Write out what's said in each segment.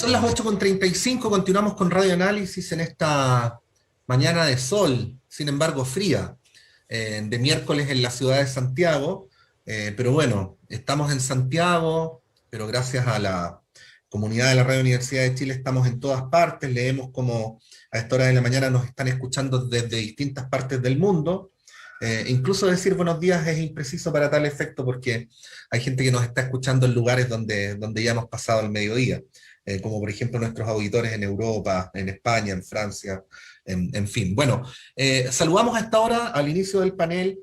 Son las 8:35, continuamos con Radio Análisis en esta mañana de sol, sin embargo fría, de miércoles en la ciudad de Santiago, pero bueno, estamos en Santiago, pero gracias a la comunidad de la Radio Universidad de Chile estamos en todas partes, leemos como a esta hora de la mañana nos están escuchando desde distintas partes del mundo. Incluso decir buenos días es impreciso para tal efecto porque hay gente que nos está escuchando en lugares donde ya hemos pasado el mediodía, como por ejemplo nuestros auditores en Europa, en España, en Francia, en fin. Bueno, saludamos a esta hora, al inicio del panel,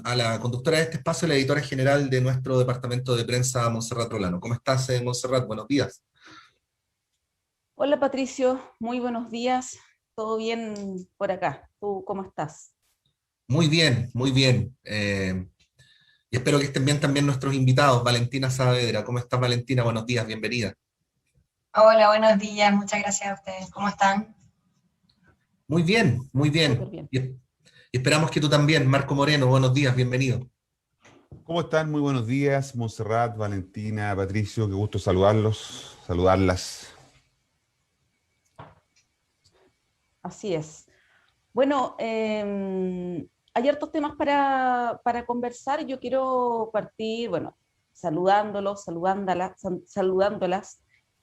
a la conductora de este espacio, la editora general de nuestro departamento de prensa, Montserrat Rolano. ¿Cómo estás, Montserrat? Buenos días. Hola Patricio, muy buenos días. ¿Todo bien por acá? ¿Tú cómo estás? Muy bien, muy bien. Y espero que estén bien también nuestros invitados. Valentina Saavedra, ¿cómo estás, Valentina? Buenos días, bienvenida. Hola, buenos días, muchas gracias a ustedes. ¿Cómo están? Muy bien, muy bien. Súper bien. Y esperamos que tú también, Marco Moreno, buenos días, bienvenido. ¿Cómo están? Muy buenos días, Montserrat, Valentina, Patricio, qué gusto saludarlos, saludarlas. Así es. Bueno, hay hartos temas para conversar. Yo quiero partir, bueno, saludándolas.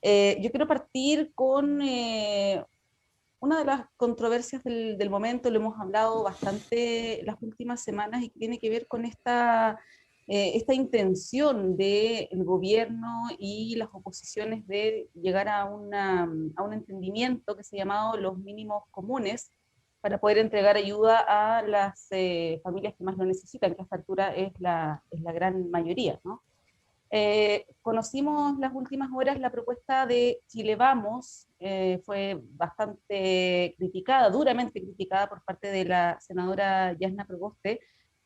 Yo quiero partir con una de las controversias del momento, lo hemos hablado bastante las últimas semanas y que tiene que ver con esta intención del gobierno y las oposiciones de llegar a un entendimiento que se ha llamado los mínimos comunes para poder entregar ayuda a las familias que más lo necesitan, que a esta altura es la gran mayoría, ¿no? Conocimos las últimas horas la propuesta de Chile Vamos, fue bastante criticada, duramente criticada por parte de la senadora Yasna Proboste,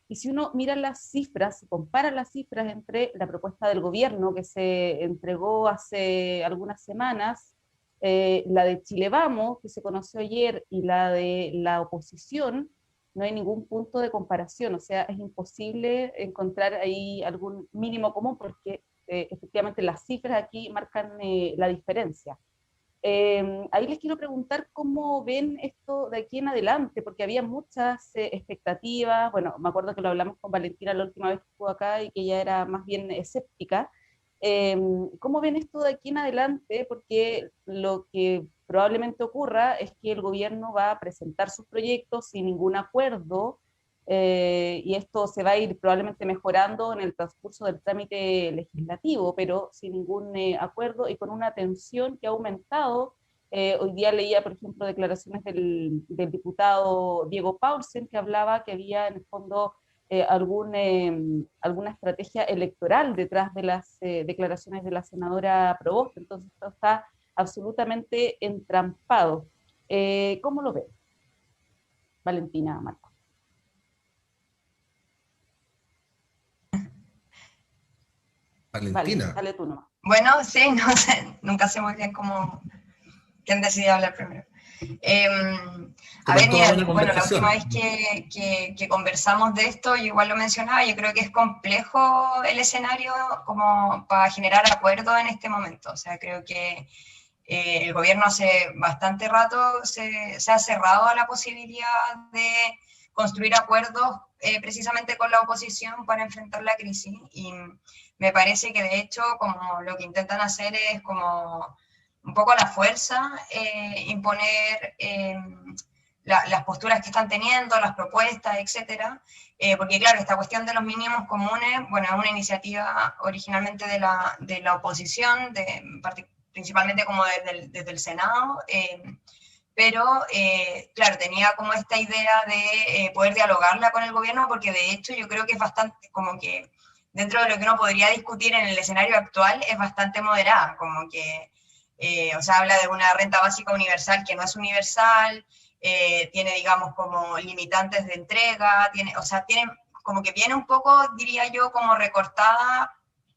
y si uno mira las cifras, compara las cifras entre la propuesta del gobierno que se entregó hace algunas semanas, la de Chile Vamos, que se conoció ayer, y la de la oposición, no hay ningún punto de comparación, o sea, es imposible encontrar ahí algún mínimo común porque efectivamente las cifras aquí marcan la diferencia. Ahí les quiero preguntar cómo ven esto de aquí en adelante, porque había muchas expectativas, bueno, me acuerdo que lo hablamos con Valentina la última vez que estuvo acá y que ella era más bien escéptica. ¿Cómo ven esto de aquí en adelante? Porque lo que probablemente ocurra es que el gobierno va a presentar sus proyectos sin ningún acuerdo, y esto se va a ir probablemente mejorando en el transcurso del trámite legislativo, pero sin ningún acuerdo y con una tensión que ha aumentado. Hoy día leía, por ejemplo, declaraciones del diputado Diego Paulsen, que hablaba que había en el fondo alguna estrategia electoral detrás de las declaraciones de la senadora Proboste. Entonces esto está absolutamente entrampado. ¿Cómo lo ven? Valentina, Marco. Valentina. Vale, dale tú nomás. Bueno, sí, no sé, nunca sé muy bien quién decidió hablar primero. A ver, mira, bueno, la última vez que conversamos de esto, yo igual lo mencionaba, yo creo que es complejo el escenario como para generar acuerdo en este momento. O sea, creo que el gobierno hace bastante rato se ha cerrado a la posibilidad de construir acuerdos precisamente con la oposición para enfrentar la crisis, y me parece que de hecho como lo que intentan hacer es como un poco a la fuerza imponer las posturas que están teniendo, las propuestas, etcétera, porque claro, esta cuestión de los mínimos comunes, bueno, es una iniciativa originalmente de la oposición, principalmente como desde el Senado, pero claro, tenía como esta idea de poder dialogarla con el gobierno, porque de hecho yo creo que es bastante, como que dentro de lo que uno podría discutir en el escenario actual, es bastante moderada, como que, o sea, habla de una renta básica universal que no es universal, tiene, digamos, como limitantes de entrega, o sea, tiene como que viene un poco, diría yo, como recortada,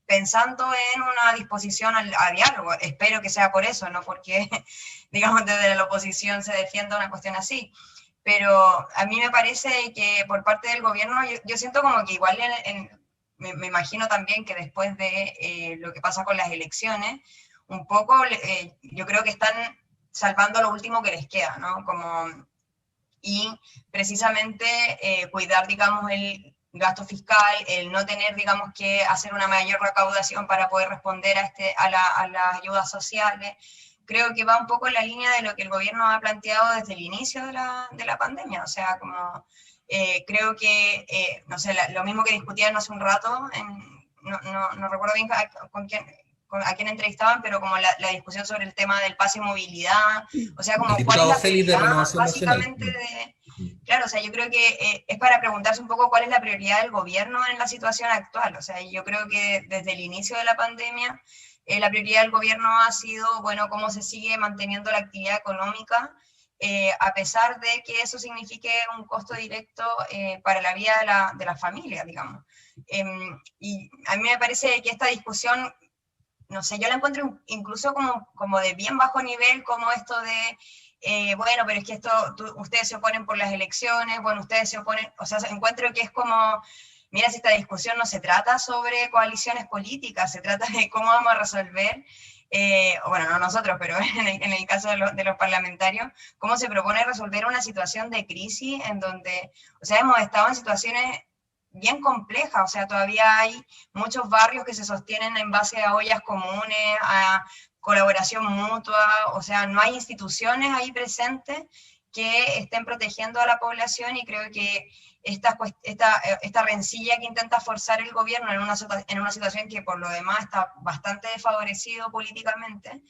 pensando en una disposición a diálogo. Espero que sea por eso, no porque, digamos, desde la oposición se defienda una cuestión así. Pero a mí me parece que por parte del gobierno, yo siento como que igual me imagino también que después de lo que pasa con las elecciones, un poco, yo creo que están salvando lo último que les queda, ¿no? Y precisamente cuidar, digamos, el gasto fiscal, el no tener, digamos, que hacer una mayor recaudación para poder responder a las ayudas sociales. Creo que va un poco en la línea de lo que el gobierno ha planteado desde el inicio de la pandemia, o sea, como creo que, no sé, lo mismo que discutían hace un rato, no recuerdo bien a quién entrevistaban, pero como la discusión sobre el tema del pase y movilidad, o sea, como cuál es la prioridad, básicamente, claro, o sea, yo creo que es para preguntarse un poco cuál es la prioridad del gobierno en la situación actual, o sea, yo creo que desde el inicio de la pandemia, la prioridad del gobierno ha sido, bueno, cómo se sigue manteniendo la actividad económica, a pesar de que eso signifique un costo directo para la vida de la familia, digamos. Y a mí me parece que esta discusión, no sé, yo la encuentro incluso como de bien bajo nivel, como esto de, bueno, pero es que ustedes se oponen por las elecciones, bueno, ustedes se oponen, o sea, encuentro que es como, mira, si esta discusión no se trata sobre coaliciones políticas, se trata de cómo vamos a resolver, bueno, no nosotros, pero en el caso de los parlamentarios, cómo se propone resolver una situación de crisis en donde, o sea, hemos estado en situaciones bien compleja, o sea, todavía hay muchos barrios que se sostienen en base a ollas comunes, a colaboración mutua, o sea, no hay instituciones ahí presentes que estén protegiendo a la población, y creo que esta rencilla que intenta forzar el gobierno en una situación que por lo demás está bastante desfavorecido políticamente,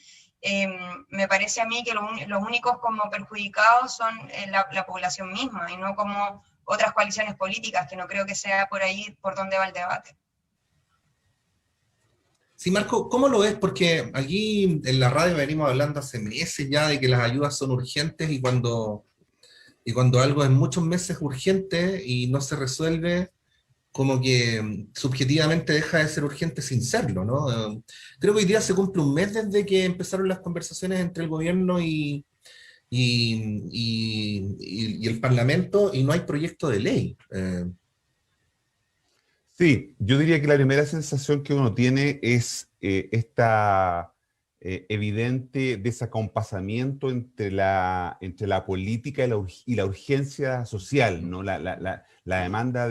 me parece a mí que los únicos como perjudicados son la población misma, y no como otras coaliciones políticas, que no creo que sea por ahí por donde va el debate. Sí, Marco, ¿cómo lo ves? Porque aquí en la radio venimos hablando hace meses ya de que las ayudas son urgentes, y cuando algo es muchos meses urgente y no se resuelve, como que subjetivamente deja de ser urgente sin serlo, ¿no? Creo que hoy día se cumple un mes desde que empezaron las conversaciones entre el gobierno y el Parlamento, y no hay proyecto de ley. Sí, yo diría que la primera sensación que uno tiene es esta evidente desacompasamiento entre la política y la urgencia social, ¿no? La demanda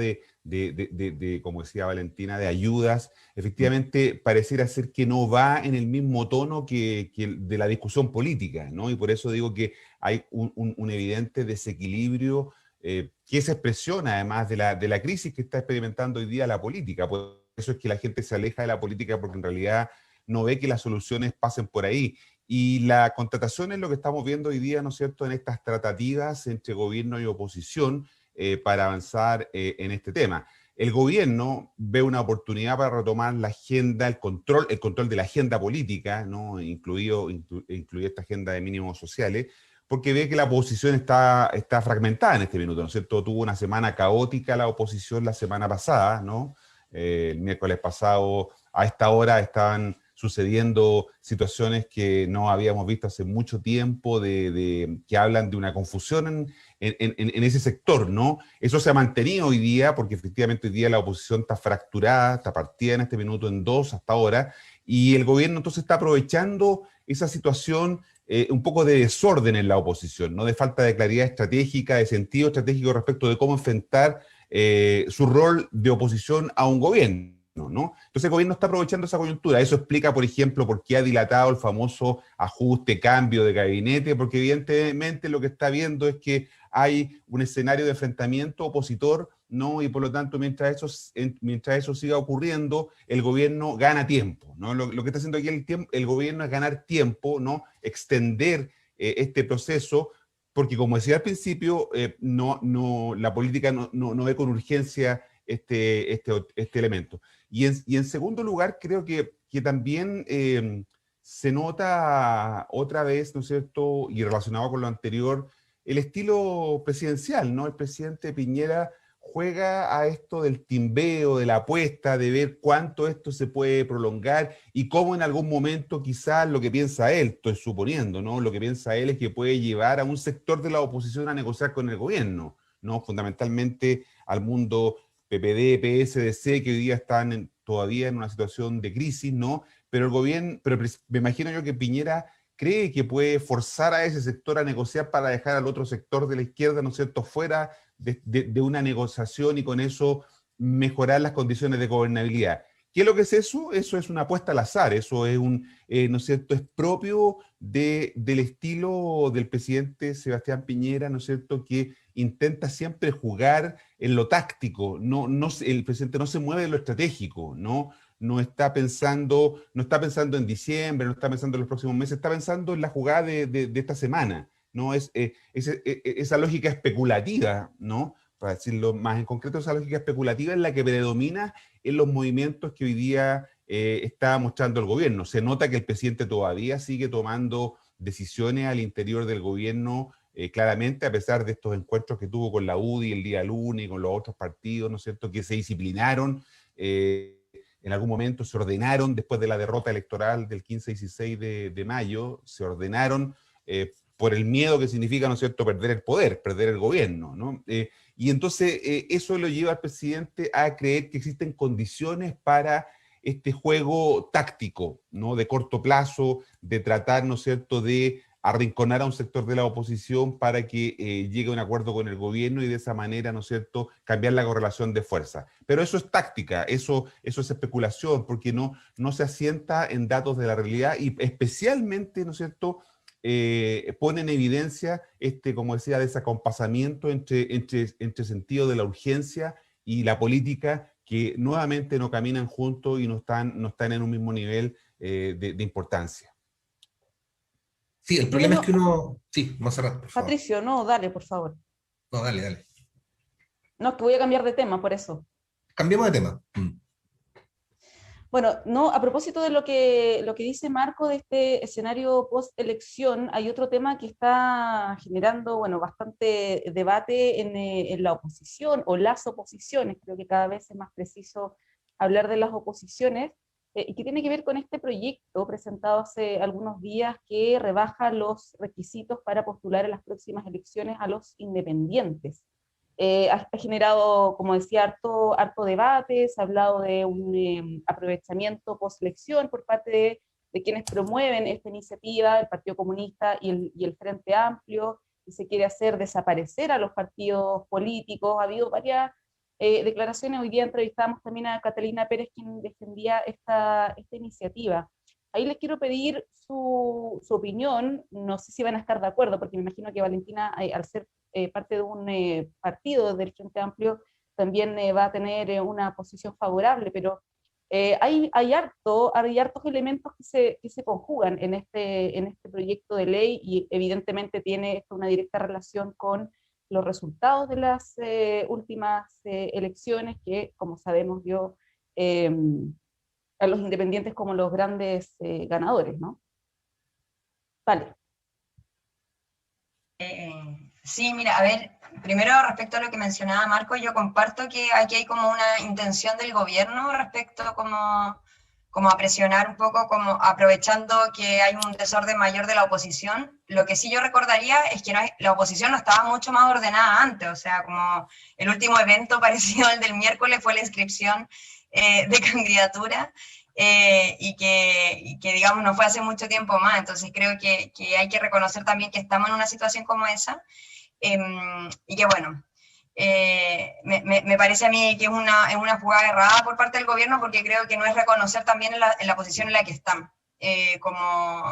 como decía Valentina, de ayudas, efectivamente pareciera ser que no va en el mismo tono que de la discusión política, ¿no? Y por eso digo que hay un evidente desequilibrio que se expresiona además de la crisis que está experimentando hoy día la política. Por eso es que la gente se aleja de la política, porque en realidad no ve que las soluciones pasen por ahí. Y la contratación es lo que estamos viendo hoy día, ¿no es cierto?, en estas tratativas entre gobierno y oposición para avanzar en este tema. El gobierno ve una oportunidad para retomar la agenda, el control de la agenda política, ¿no?, incluir esta agenda de mínimos sociales, porque ve que la oposición está fragmentada en este minuto, ¿no es cierto? Tuvo una semana caótica la oposición la semana pasada, ¿no? El miércoles pasado, a esta hora, estaban sucediendo situaciones que no habíamos visto hace mucho tiempo, que hablan de una confusión en ese sector, ¿no? Eso se ha mantenido hoy día, porque efectivamente hoy día la oposición está fracturada, está partida en este minuto en dos hasta ahora, y el gobierno entonces está aprovechando esa situación, un poco de desorden en la oposición, ¿no?, de falta de claridad estratégica, de sentido estratégico respecto de cómo enfrentar su rol de oposición a un gobierno, ¿no? Entonces el gobierno está aprovechando esa coyuntura. Eso explica, por ejemplo, por qué ha dilatado el famoso ajuste, cambio de gabinete, porque evidentemente lo que está viendo es que hay un escenario de enfrentamiento opositor, ¿no? Y por lo tanto, mientras eso siga ocurriendo, el gobierno gana tiempo, ¿no? Lo que está haciendo aquí el gobierno es ganar tiempo, ¿no? Extender este proceso, porque como decía al principio, la política no ve con urgencia este elemento. Y en segundo lugar, creo que también se nota otra vez, ¿no es cierto?, y relacionado con lo anterior, el estilo presidencial, ¿no? El presidente Piñera juega a esto del timbeo, de la apuesta, de ver cuánto esto se puede prolongar y cómo en algún momento quizás lo que piensa él, estoy suponiendo, ¿no?, lo que piensa él es que puede llevar a un sector de la oposición a negociar con el gobierno, ¿no?, fundamentalmente al mundo PPD, PSDC, que hoy día están todavía en una situación de crisis, ¿no?, pero el gobierno, pero me imagino yo que Piñera cree que puede forzar a ese sector a negociar para dejar al otro sector de la izquierda, ¿no es cierto?, fuera de una negociación y con eso mejorar las condiciones de gobernabilidad. ¿Qué es lo que es eso? Eso es una apuesta al azar, eso es ¿no es cierto?, es propio del estilo del presidente Sebastián Piñera, ¿no es cierto?, que intenta siempre jugar en lo táctico, el presidente no se mueve en lo estratégico, no está pensando en diciembre, no está pensando en los próximos meses, está pensando en la jugada de esta semana, ¿no? Esa lógica especulativa, ¿no? Para decirlo más en concreto, esa lógica especulativa es la que predomina en los movimientos que hoy día está mostrando el gobierno. Se nota que el presidente todavía sigue tomando decisiones al interior del gobierno, claramente, a pesar de estos encuentros que tuvo con la UDI el día lunes y con los otros partidos, ¿no es cierto?, que se disciplinaron, en algún momento se ordenaron, después de la derrota electoral del 15 y 16 de mayo, se ordenaron por el miedo que significa, ¿no es cierto?, perder el poder, perder el gobierno, ¿no? Y entonces eso lo lleva al presidente a creer que existen condiciones para este juego táctico, ¿no?, de corto plazo, de tratar, ¿no es cierto?, de arrinconar a un sector de la oposición para que llegue a un acuerdo con el gobierno y de esa manera, ¿no es cierto?, cambiar la correlación de fuerza. Pero eso es táctica, eso es especulación, porque no se asienta en datos de la realidad y especialmente, ¿no es cierto?, pone en evidencia como decía, desacompasamiento entre sentido de la urgencia y la política, que nuevamente no caminan juntos y no están en un mismo nivel de importancia. Sí, el problema es que uno... Sí, Montserrat, por favor. Patricio, no, dale, por favor. No, dale. No, es que voy a cambiar de tema, por eso. Cambiemos de tema. Bueno, no, a propósito de lo que dice Marco de este escenario post-elección, hay otro tema que está generando, bueno, bastante debate en la oposición, o las oposiciones, creo que cada vez es más preciso hablar de las oposiciones, y que tiene que ver con este proyecto presentado hace algunos días que rebaja los requisitos para postular a las próximas elecciones a los independientes. Ha generado, como decía, harto debate, se ha hablado de un aprovechamiento post-elección por parte de quienes promueven esta iniciativa, el Partido Comunista y el Frente Amplio, y se quiere hacer desaparecer a los partidos políticos. Ha habido varias declaraciones. Hoy día entrevistamos también a Catalina Pérez, quien defendía esta iniciativa. Ahí les quiero pedir su opinión, no sé si van a estar de acuerdo, porque me imagino que Valentina, al ser parte de un partido del Frente Amplio, también va a tener una posición favorable, pero hay hartos elementos que se conjugan en este proyecto de ley, y evidentemente tiene esto una directa relación con los resultados de las últimas elecciones, que, como sabemos, dio a los independientes como los grandes ganadores, ¿no? Vale. Sí, mira, a ver, primero respecto a lo que mencionaba Marco, yo comparto que aquí hay como una intención del gobierno respecto como a presionar un poco, como aprovechando que hay un desorden mayor de la oposición. Lo que sí yo recordaría es que la oposición no estaba mucho más ordenada antes, o sea, como el último evento parecido al del miércoles fue la inscripción de candidatura, y que digamos no fue hace mucho tiempo más, entonces creo que hay que reconocer también que estamos en una situación como esa, y que bueno, me parece a mí que es una jugada errada por parte del gobierno, porque creo que no es reconocer también en la posición en la que están, como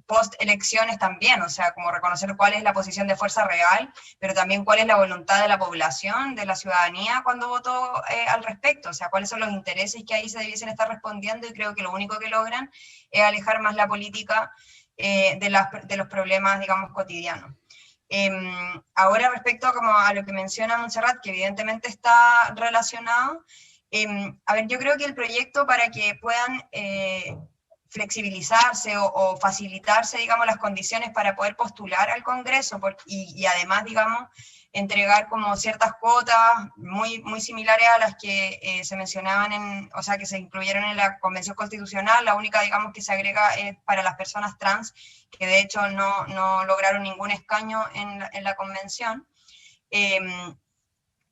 post-elecciones también, o sea, como reconocer cuál es la posición de fuerza real, pero también cuál es la voluntad de la población, de la ciudadanía cuando votó al respecto, o sea, cuáles son los intereses que ahí se debiesen estar respondiendo, y creo que lo único que logran es alejar más la política de los problemas, digamos, cotidianos. Ahora respecto como a lo que menciona Montserrat, que evidentemente está relacionado, a ver, yo creo que el proyecto, para que puedan flexibilizarse o facilitarse, digamos, las condiciones para poder postular al Congreso, y además, digamos, entregar como ciertas cuotas muy similares a las que se mencionaban o sea, que se incluyeron en la Convención Constitucional. La única, digamos, que se agrega es para las personas trans, que de hecho no lograron ningún escaño en la Convención.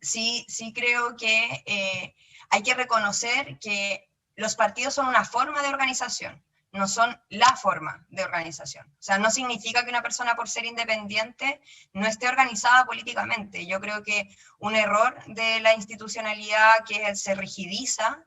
Sí creo que hay que reconocer que los partidos son una forma de organización, no son la forma de organización. O sea, no significa que una persona por ser independiente no esté organizada políticamente. Yo creo que un error de la institucionalidad que se rigidiza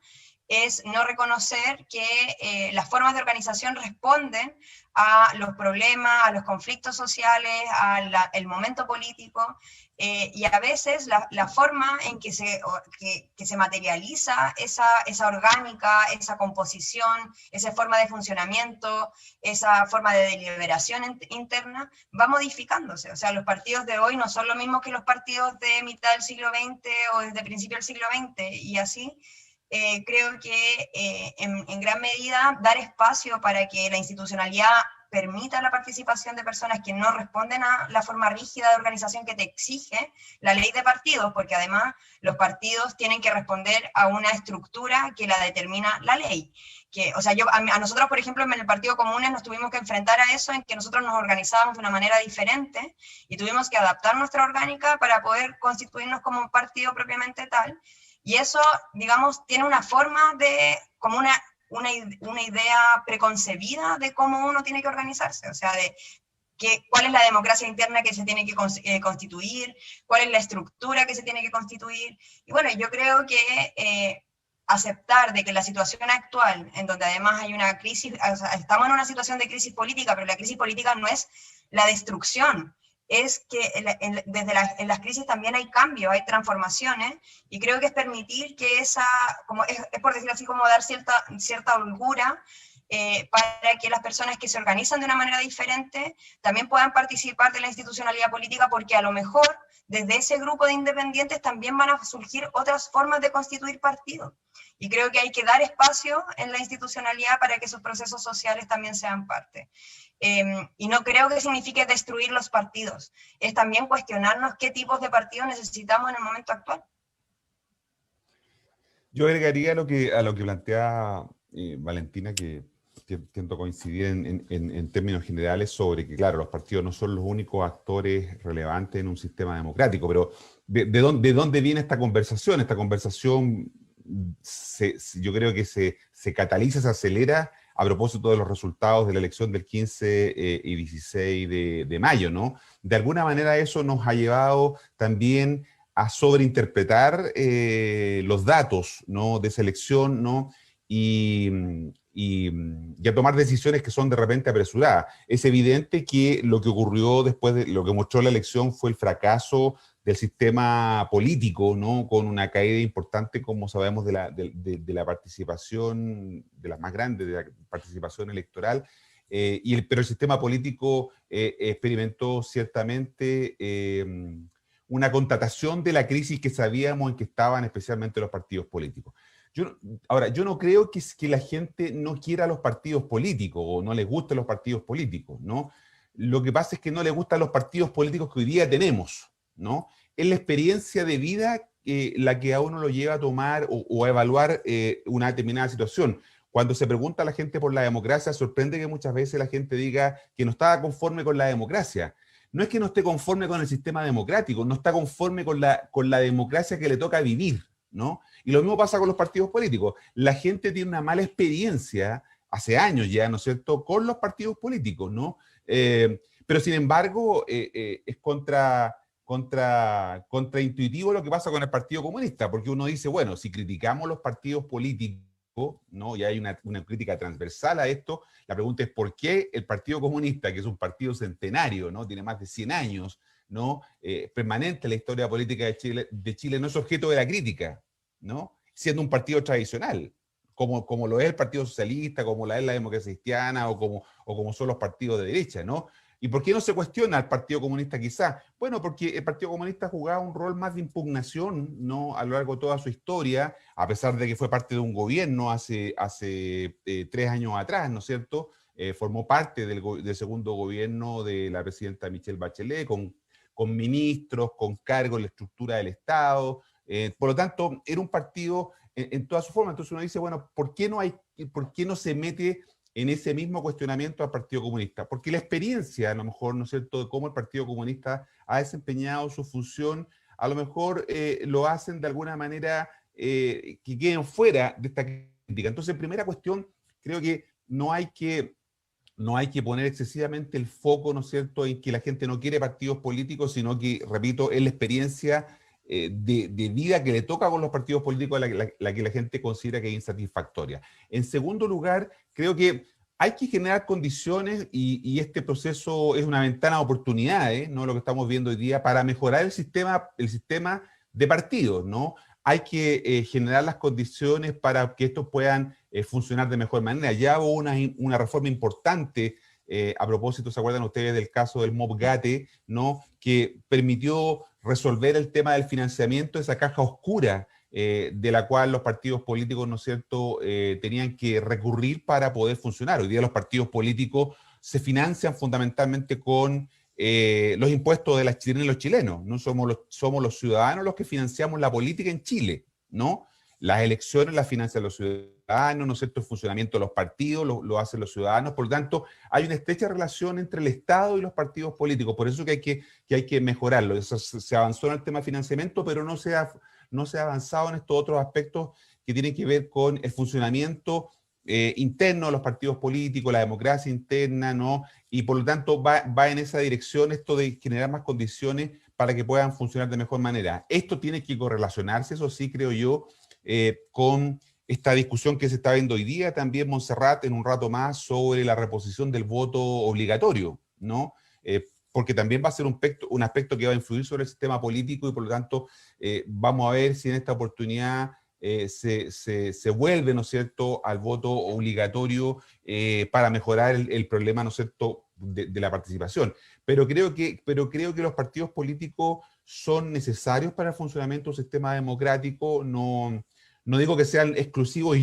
es no reconocer que las formas de organización responden a los problemas, a los conflictos sociales, al momento político, y a veces la forma en que se materializa esa orgánica, esa composición, esa forma de funcionamiento, esa forma de deliberación interna, va modificándose. O sea, los partidos de hoy no son lo mismo que los partidos de mitad del siglo XX o desde principio del siglo XX, y así creo que en gran medida dar espacio para que la institucionalidad permita la participación de personas que no responden a la forma rígida de organización que te exige la ley de partidos, porque además los partidos tienen que responder a una estructura que la determina la ley. O sea, a nosotros, por ejemplo, en el Partido Comunes nos tuvimos que enfrentar a eso, en que nosotros nos organizábamos de una manera diferente y tuvimos que adaptar nuestra orgánica para poder constituirnos como un partido propiamente tal. Y eso, digamos, tiene una forma de, como una idea preconcebida de cómo uno tiene que organizarse, o sea, de cuál es la democracia interna que se tiene que constituir, cuál es la estructura que se tiene que constituir. Y bueno, yo creo que aceptar de que la situación actual, en donde además hay una crisis, o sea, estamos en una situación de crisis política, pero la crisis política no es la destrucción, es que en las crisis también hay cambios, hay transformaciones, y creo que es permitir que es por decirlo así, como dar cierta holgura para que las personas que se organizan de una manera diferente también puedan participar de la institucionalidad política, porque a lo mejor desde ese grupo de independientes también van a surgir otras formas de constituir partidos. Y creo que hay que dar espacio en la institucionalidad para que esos procesos sociales también sean parte. Y no creo que signifique destruir los partidos, es también cuestionarnos qué tipos de partidos necesitamos en el momento actual. Yo agregaría a lo que plantea Valentina, que tiendo a coincidir en términos generales sobre que, claro, los partidos no son los únicos actores relevantes en un sistema democrático, pero ¿de dónde viene esta conversación? Esta conversación yo creo que se cataliza, se acelera a propósito de los resultados de la elección del 15 y 16 de mayo, ¿no? De alguna manera eso nos ha llevado también a sobreinterpretar los datos, ¿no?, de esa elección, ¿no?, y a tomar decisiones que son de repente apresuradas. Es evidente que lo que ocurrió después de lo que mostró la elección fue el fracaso del sistema político, ¿no?, con una caída importante, como sabemos, de la participación, de las más grandes, de la participación electoral, pero el sistema político experimentó ciertamente una constatación de la crisis que sabíamos en que estaban especialmente los partidos políticos. Yo no creo que la gente no quiera los partidos políticos o no les gusten los partidos políticos, ¿no? Lo que pasa es que no les gustan los partidos políticos que hoy día tenemos, ¿no? Es la experiencia de vida la que a uno lo lleva a tomar o a evaluar una determinada situación. Cuando se pregunta a la gente por la democracia, sorprende que muchas veces la gente diga que no está conforme con la democracia. No es que no esté conforme con el sistema democrático, no está conforme con la democracia que le toca vivir, ¿no? Y lo mismo pasa con los partidos políticos. La gente tiene una mala experiencia, hace años ya, ¿no es cierto?, con los partidos políticos, ¿no? Pero sin embargo, es contraintuitivo lo que pasa con el Partido Comunista, porque uno dice, bueno, si criticamos los partidos políticos, ¿no?, y hay una crítica transversal a esto, la pregunta es ¿por qué el Partido Comunista, que es un partido centenario, ¿no?, tiene más de 100 años, ¿no?, permanente en la historia política de Chile, no es objeto de la crítica, ¿no?, siendo un partido tradicional, como lo es el Partido Socialista, como la es la Democracia Cristiana, o como son los partidos de derecha, ¿no? ¿Y por qué no se cuestiona al Partido Comunista quizá? Bueno, porque el Partido Comunista jugaba un rol más de impugnación, ¿no?, a lo largo de toda su historia, a pesar de que fue parte de un gobierno hace 3 años atrás, ¿no es cierto? Formó parte del segundo gobierno de la presidenta Michelle Bachelet, con ministros, con cargos en la estructura del Estado. Por lo tanto, era un partido en toda su forma. Entonces uno dice, bueno, ¿por qué no se mete en ese mismo cuestionamiento al Partido Comunista? Porque la experiencia, a lo mejor, ¿no es cierto?, de cómo el Partido Comunista ha desempeñado su función, a lo mejor lo hacen de alguna manera que queden fuera de esta Entonces, primera cuestión, creo que no hay que poner excesivamente el foco, ¿no es cierto?, en que la gente no quiere partidos políticos, sino que, repito, es la experiencia de vida que le toca con los partidos políticos la que la gente considera que es insatisfactoria. En segundo lugar, creo que hay que generar condiciones y este proceso es una ventana de oportunidades, ¿no?, lo que estamos viendo hoy día, para mejorar el sistema de partidos, ¿no? Hay que generar las condiciones para que estos puedan funcionar de mejor manera. Ya hubo una reforma importante, a propósito, ¿se acuerdan ustedes del caso del MOPGATE, ¿no?, que permitió resolver el tema del financiamiento, esa caja oscura de la cual los partidos políticos, ¿no es cierto?, tenían que recurrir para poder funcionar. Hoy día los partidos políticos se financian fundamentalmente con los impuestos de las chilenas y los chilenos, ¿no? Somos los ciudadanos los que financiamos la política en Chile, ¿no? Las elecciones las financian los ciudadanos, ¿no es cierto? El funcionamiento de los partidos lo hacen los ciudadanos, por lo tanto, hay una estrecha relación entre el Estado y los partidos políticos, por eso que hay que mejorarlo. Eso se avanzó en el tema de financiamiento, pero no se ha avanzado en estos otros aspectos que tienen que ver con el funcionamiento interno de los partidos políticos, la democracia interna, ¿no? Y por lo tanto va en esa dirección esto de generar más condiciones para que puedan funcionar de mejor manera. Esto tiene que correlacionarse, eso sí, creo yo, con esta discusión que se está viendo hoy día también, Montserrat, en un rato más, sobre la reposición del voto obligatorio, ¿no? Porque también va a ser un aspecto que va a influir sobre el sistema político y por lo tanto vamos a ver si en esta oportunidad se vuelve, ¿no es cierto?, al voto obligatorio para mejorar el problema, ¿no es cierto?, de la participación. Pero creo que los partidos políticos son necesarios para el funcionamiento del sistema democrático. No digo que sean exclusivos,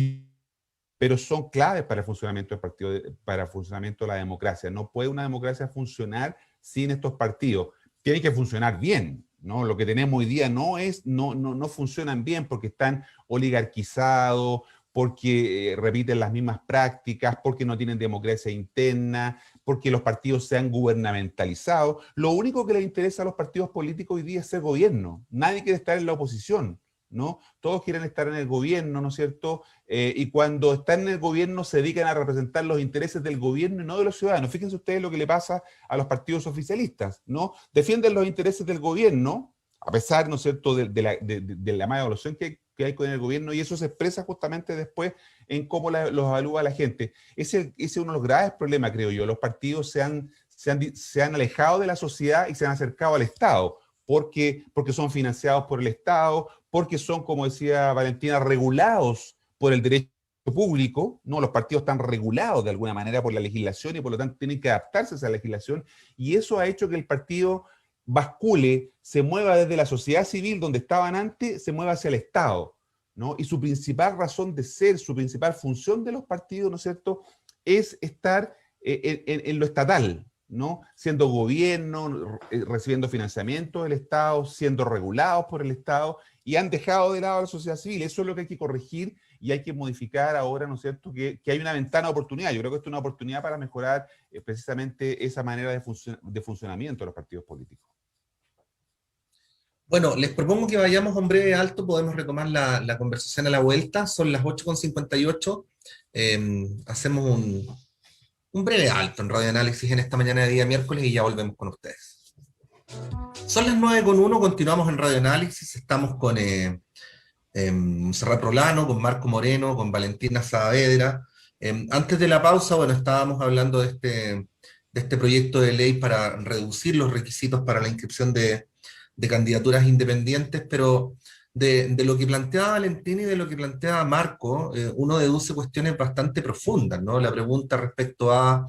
pero son claves para el funcionamiento del partido, para el funcionamiento de la democracia. No puede una democracia funcionar sin estos partidos. Tienen que funcionar bien, ¿no? Lo que tenemos hoy día no funcionan bien porque están oligarquizados, porque repiten las mismas prácticas, porque no tienen democracia interna, porque los partidos se han gubernamentalizado. Lo único que les interesa a los partidos políticos hoy día es ser gobierno. Nadie quiere estar en la oposición, ¿no? Todos quieren estar en el gobierno, ¿no es cierto? Y cuando están en el gobierno se dedican a representar los intereses del gobierno y no de los ciudadanos. Fíjense ustedes lo que le pasa a los partidos oficialistas, ¿no? Defienden los intereses del gobierno, a pesar, ¿no es cierto?, de la mala evaluación que hay con el gobierno, y eso se expresa justamente después en cómo los evalúa la gente. Ese es uno de los graves problemas, creo yo. Los partidos se han alejado de la sociedad y se han acercado al Estado, porque son financiados por el Estado, porque son, como decía Valentina, regulados por el derecho público, ¿no? Los partidos están regulados de alguna manera por la legislación y por lo tanto tienen que adaptarse a esa legislación, y eso ha hecho que el partido bascule, se mueva desde la sociedad civil, donde estaban antes, se mueva hacia el Estado, ¿no? Y su principal razón de ser, su principal función de los partidos, ¿no es cierto?, es estar en lo estatal, ¿no? Siendo gobierno, recibiendo financiamiento del Estado, siendo regulados por el Estado, y han dejado de lado a la sociedad civil. Eso es lo que hay que corregir y hay que modificar ahora, ¿no es cierto?, que hay una ventana de oportunidad. Yo creo que esto es una oportunidad para mejorar precisamente esa manera de funcionamiento de los partidos políticos. Bueno, les propongo que vayamos a un breve alto, podemos retomar la conversación a la vuelta, son las 8:58, hacemos un breve alto en Radio Análisis en esta mañana de día miércoles y ya volvemos con ustedes. Son las 9:01, continuamos en Radio Análisis, estamos con Montserrat Rolano, con Marco Moreno, con Valentina Saavedra. Antes de la pausa, bueno, estábamos hablando de este proyecto de ley para reducir los requisitos para la inscripción de candidaturas independientes, pero de lo que planteaba Valentina y de lo que planteaba Marco, uno deduce cuestiones bastante profundas, ¿no? La pregunta respecto a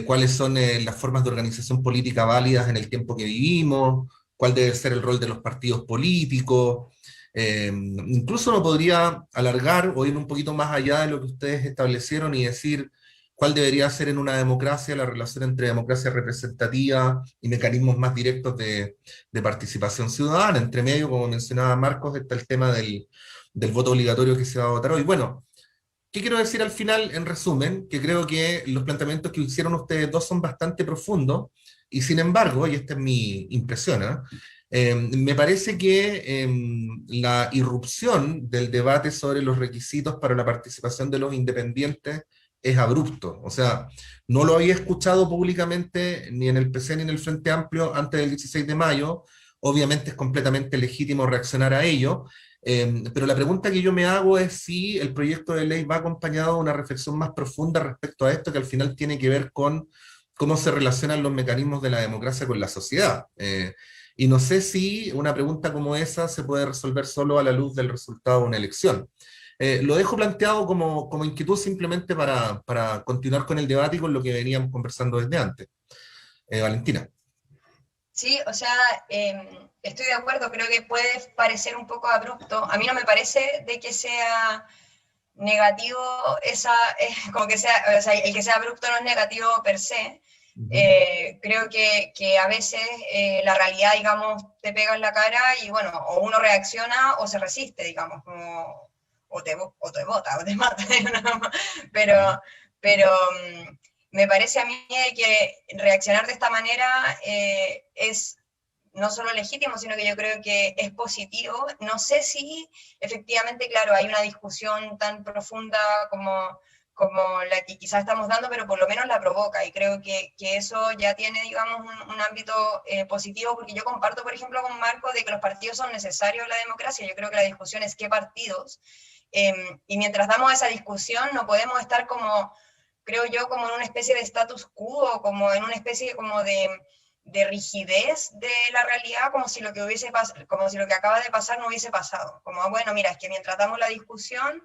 cuáles son las formas de organización política válidas en el tiempo que vivimos, cuál debe ser el rol de los partidos políticos. Incluso uno podría alargar o ir un poquito más allá de lo que ustedes establecieron y decir cuál debería ser en una democracia la relación entre democracia representativa y mecanismos más directos de participación ciudadana. Entre medio, como mencionaba Marcos, está el tema del voto obligatorio que se va a votar hoy. Bueno, ¿qué quiero decir al final? En resumen, que creo que los planteamientos que hicieron ustedes dos son bastante profundos, y sin embargo, y esta es mi impresión, Me parece que la irrupción del debate sobre los requisitos para la participación de los independientes es abrupto. O sea, no lo había escuchado públicamente ni en el PC ni en el Frente Amplio antes del 16 de mayo. Obviamente es completamente legítimo reaccionar a ello, pero la pregunta que yo me hago es si el proyecto de ley va acompañado de una reflexión más profunda respecto a esto, que al final tiene que ver con cómo se relacionan los mecanismos de la democracia con la sociedad. Y no sé si una pregunta como esa se puede resolver solo a la luz del resultado de una elección. Lo dejo planteado como inquietud simplemente para continuar con el debate y con lo que veníamos conversando desde antes. Valentina. Sí, o sea, estoy de acuerdo, creo que puede parecer un poco abrupto. A mí no me parece de que sea negativo como que sea, o sea, el que sea abrupto no es negativo per se. Creo que a veces la realidad, digamos, te pega en la cara y bueno, o uno reacciona o se resiste, digamos, como, o te bota o te mata, pero me parece a mí que reaccionar de esta manera es no solo legítimo, sino que yo creo que es positivo. No sé si efectivamente, claro, hay una discusión tan profunda como la que quizás estamos dando, pero por lo menos la provoca, y creo que eso ya tiene, digamos, un ámbito positivo, porque yo comparto, por ejemplo, con Marco, de que los partidos son necesarios en la democracia. Yo creo que la discusión es qué partidos, y mientras damos esa discusión no podemos estar como, creo yo, como en una especie de status quo, como en una especie como de rigidez de la realidad, como si lo que como si lo que acaba de pasar no hubiese pasado. Como, bueno, mira, es que mientras damos la discusión,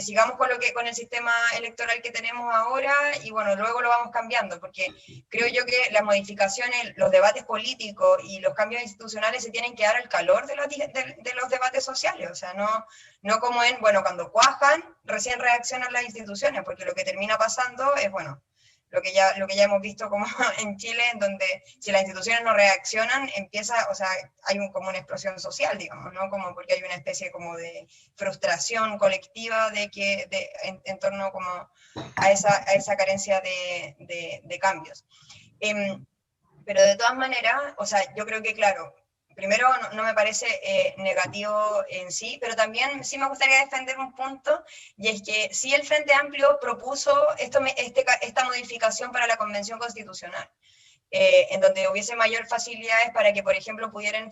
sigamos con el sistema electoral que tenemos ahora y bueno, luego lo vamos cambiando, porque creo yo que las modificaciones, los debates políticos y los cambios institucionales se tienen que dar al calor de los debates sociales, o sea, no como bueno, cuando cuajan, recién reaccionan las instituciones, porque lo que termina pasando es, bueno, lo que ya hemos visto como en Chile, en donde si las instituciones no reaccionan, o sea, hay como una explosión social, digamos, ¿no? Como porque hay una especie como de frustración colectiva en torno como a esa carencia de cambios. Pero de todas maneras, o sea, yo creo que, claro, primero no me parece negativo en sí, pero también sí me gustaría defender un punto, y es que sí el Frente Amplio propuso esta modificación para la Convención Constitucional, en donde hubiese mayor facilidades para que, por ejemplo, pudieran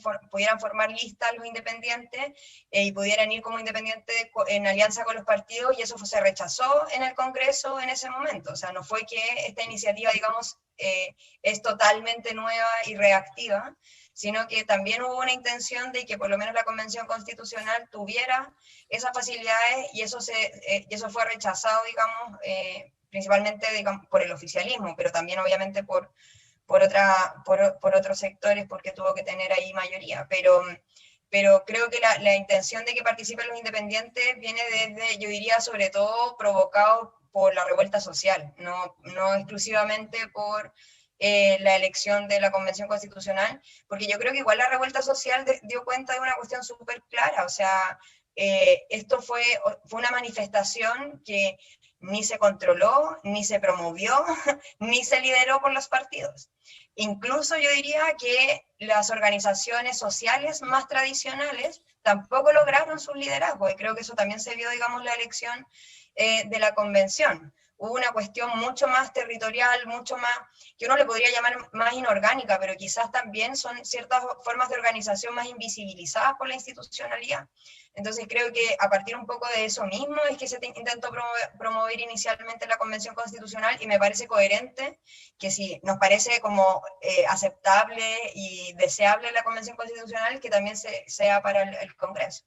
formar listas los independientes y pudieran ir como independientes en alianza con los partidos, y eso se rechazó en el Congreso en ese momento. O sea, no fue que esta iniciativa, digamos, es totalmente nueva y reactiva, sino que también hubo una intención de que por lo menos la Convención Constitucional tuviera esas facilidades, y eso fue rechazado, digamos, principalmente, digamos, por el oficialismo, pero también obviamente por otros sectores, porque tuvo que tener ahí mayoría. Pero creo que la intención de que participen los independientes viene desde, yo diría, sobre todo provocado por la revuelta social, no exclusivamente por la elección de la Convención Constitucional, porque yo creo que igual la revuelta social dio cuenta de una cuestión súper clara. O sea, esto fue una manifestación que ni se controló, ni se promovió, ni se lideró por los partidos. Incluso yo diría que las organizaciones sociales más tradicionales tampoco lograron su liderazgo, y creo que eso también se vio, digamos, la elección de la convención. Hubo una cuestión mucho más territorial, mucho más, que uno le podría llamar más inorgánica, pero quizás también son ciertas formas de organización más invisibilizadas por la institucionalidad. Entonces creo que a partir un poco de eso mismo es que se intentó promover inicialmente la Convención Constitucional, y me parece coherente que si nos parece como aceptable y deseable la Convención Constitucional, que también sea para el Congreso.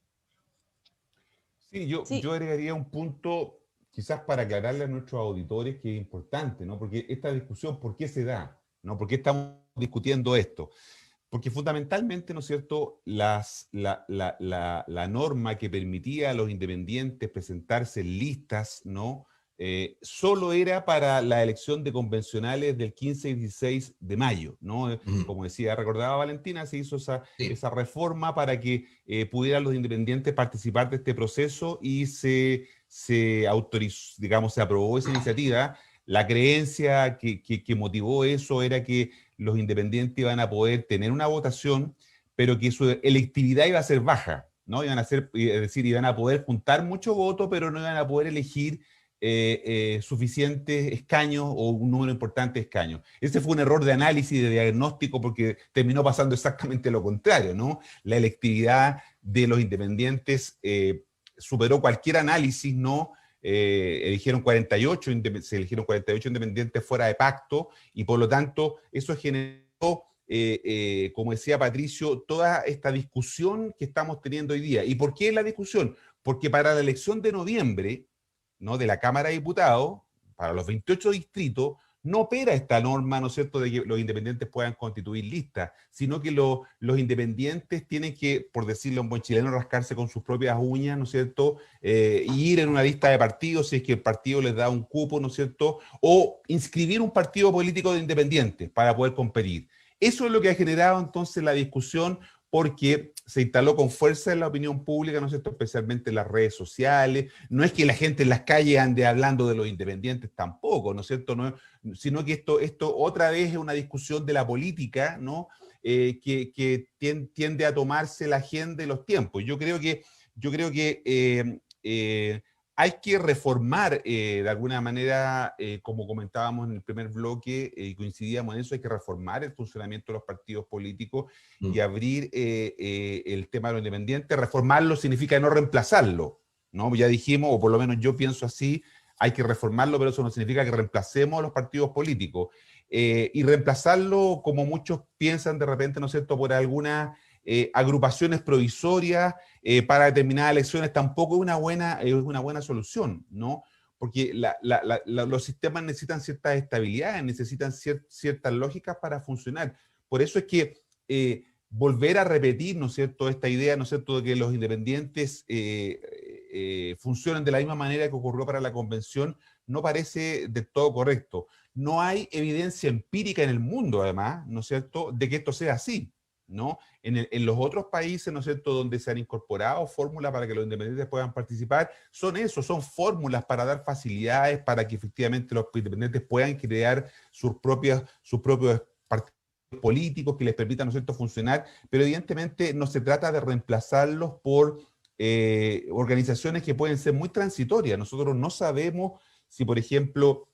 Sí, yo agregaría un punto, quizás para aclararle a nuestros auditores, que es importante, ¿no? Porque esta discusión, ¿por qué se da? ¿No? ¿Por qué estamos discutiendo esto? Porque fundamentalmente, ¿no es cierto?, la norma que permitía a los independientes presentarse en listas, ¿no?, solo era para la elección de convencionales del 15 y 16 de mayo, ¿no? Como decía, recordaba Valentina, se hizo esa reforma para que pudieran los independientes participar de este proceso, y se autorizó, digamos, se aprobó esa iniciativa. La creencia que motivó eso era que los independientes iban a poder tener una votación, pero que su electividad iba a ser baja, ¿no? Iban a ser, es decir, iban a poder juntar mucho voto, pero no iban a poder elegir suficientes escaños o un número importante de escaños. Ese fue un error de análisis, de diagnóstico, porque terminó pasando exactamente lo contrario, ¿no? La electividad de los independientes superó cualquier análisis, ¿no? Se eligieron 48 independientes fuera de pacto, y por lo tanto eso generó, como decía Patricio, toda esta discusión que estamos teniendo hoy día. ¿Y por qué la discusión? Porque para la elección de noviembre, ¿no?, de la Cámara de Diputados, para los 28 distritos, no opera esta norma, ¿no es cierto?, de que los independientes puedan constituir listas, sino que los independientes tienen que, por decirlo en buen chileno, rascarse con sus propias uñas, ¿no es cierto?, y ir en una lista de partidos si es que el partido les da un cupo, ¿no es cierto?, o inscribir un partido político de independientes para poder competir. Eso es lo que ha generado entonces la discusión, porque se instaló con fuerza en la opinión pública, ¿no es cierto?, especialmente en las redes sociales. No es que la gente en las calles ande hablando de los independientes tampoco, ¿no es cierto?, no, sino que esto otra vez es una discusión de la política, ¿no?, que tiende a tomarse la agenda de los tiempos. Yo creo que hay que reformar, de alguna manera, como comentábamos en el primer bloque, y coincidíamos en eso, hay que reformar el funcionamiento de los partidos políticos y abrir el tema de los independientes. Reformarlo significa no reemplazarlo, ¿no? Ya dijimos, o por lo menos yo pienso así, hay que reformarlo, pero eso no significa que reemplacemos a los partidos políticos. Y reemplazarlo, como muchos piensan de repente, ¿no es cierto?, por algunas agrupaciones provisorias para determinadas elecciones, tampoco es una buena solución, ¿no? Porque los sistemas necesitan ciertas estabilidades, necesitan ciertas lógicas para funcionar. Por eso es que volver a repetir, ¿no es cierto?, esta idea, ¿no es cierto?, de que los independientes funcionen de la misma manera que ocurrió para la convención, no parece del todo correcto. No hay evidencia empírica en el mundo, además, ¿no es cierto?, de que esto sea así, ¿no? En los otros países, ¿no es cierto?, donde se han incorporado fórmulas para que los independientes puedan participar, son fórmulas para dar facilidades, para que efectivamente los independientes puedan crear sus propios partidos políticos que les permitan, ¿no es cierto?, funcionar, pero evidentemente no se trata de reemplazarlos por organizaciones que pueden ser muy transitorias. Nosotros no sabemos si, por ejemplo,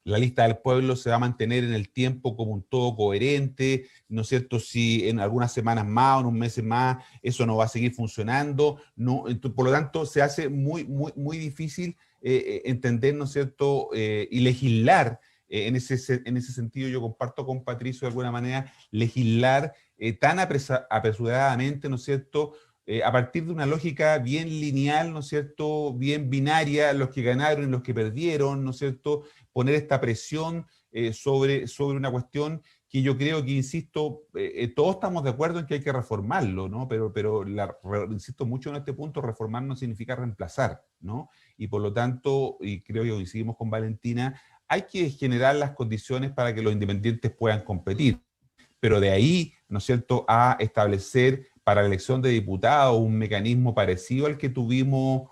la lista del pueblo se va a mantener en el tiempo como un todo coherente, ¿no es cierto?, si en algunas semanas más o en un mes más eso no va a seguir funcionando, no, por lo tanto se hace muy difícil entender, ¿no es cierto?, y legislar. En ese sentido yo comparto con Patricio de alguna manera, legislar tan apresuradamente, ¿no es cierto?, a partir de una lógica bien lineal, ¿no es cierto?, bien binaria, los que ganaron y los que perdieron, ¿no es cierto?, poner esta presión sobre una cuestión que yo creo que, insisto, todos estamos de acuerdo en que hay que reformarlo, ¿no? Pero insisto mucho en este punto, reformar no significa reemplazar, ¿no? Y por lo tanto, y creo que coincidimos con Valentina, hay que generar las condiciones para que los independientes puedan competir. Pero de ahí, ¿no es cierto?, a establecer para la elección de diputados un mecanismo parecido al que tuvimos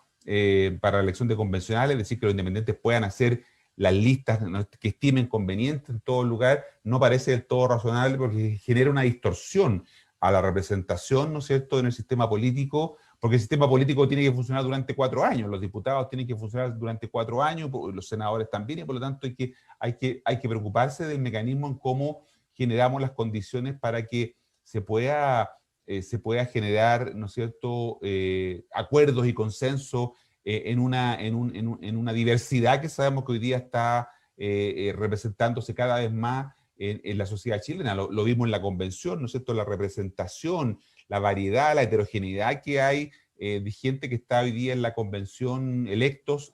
para la elección de convencionales, es decir, que los independientes puedan hacer las listas, ¿no?, que estimen convenientes en todo lugar, no parece del todo razonable, porque genera una distorsión a la representación, ¿no es cierto?, en el sistema político, porque el sistema político tiene que funcionar durante 4 años, los diputados tienen que funcionar durante 4 años, los senadores también, y por lo tanto hay que preocuparse del mecanismo en cómo generamos las condiciones para que se pueda generar, ¿no es cierto?, acuerdos y consensos en una diversidad que sabemos que hoy día está representándose cada vez más en la sociedad chilena. Lo vimos en la convención, ¿no es cierto?, la representación, la variedad, la heterogeneidad que hay de gente que está hoy día en la convención electos,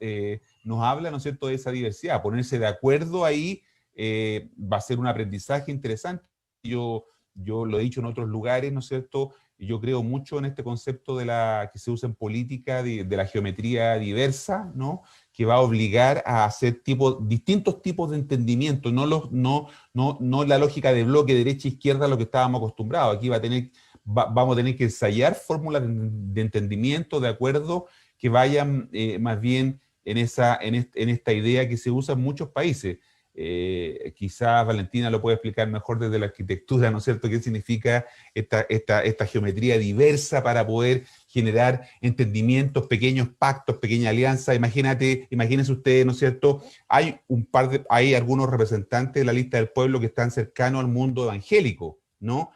nos habla, ¿no es cierto?, de esa diversidad. Ponerse de acuerdo ahí va a ser un aprendizaje interesante. Yo lo he dicho en otros lugares, ¿no es cierto?, y yo creo mucho en este concepto que se usa en política de la geometría diversa, ¿no?, que va a obligar a hacer distintos tipos de entendimiento, no la lógica de bloque derecha-izquierda a lo que estábamos acostumbrados. Aquí vamos a tener que ensayar fórmulas de entendimiento, de acuerdo, que vayan más bien en esta idea que se usa en muchos países. quizás Valentina lo puede explicar mejor desde la arquitectura, ¿no es cierto?, qué significa esta geometría diversa para poder generar entendimientos, pequeños pactos, pequeñas alianzas. Imagínense ustedes, ¿no es cierto?, hay algunos representantes de la lista del pueblo que están cercanos al mundo evangélico, ¿no?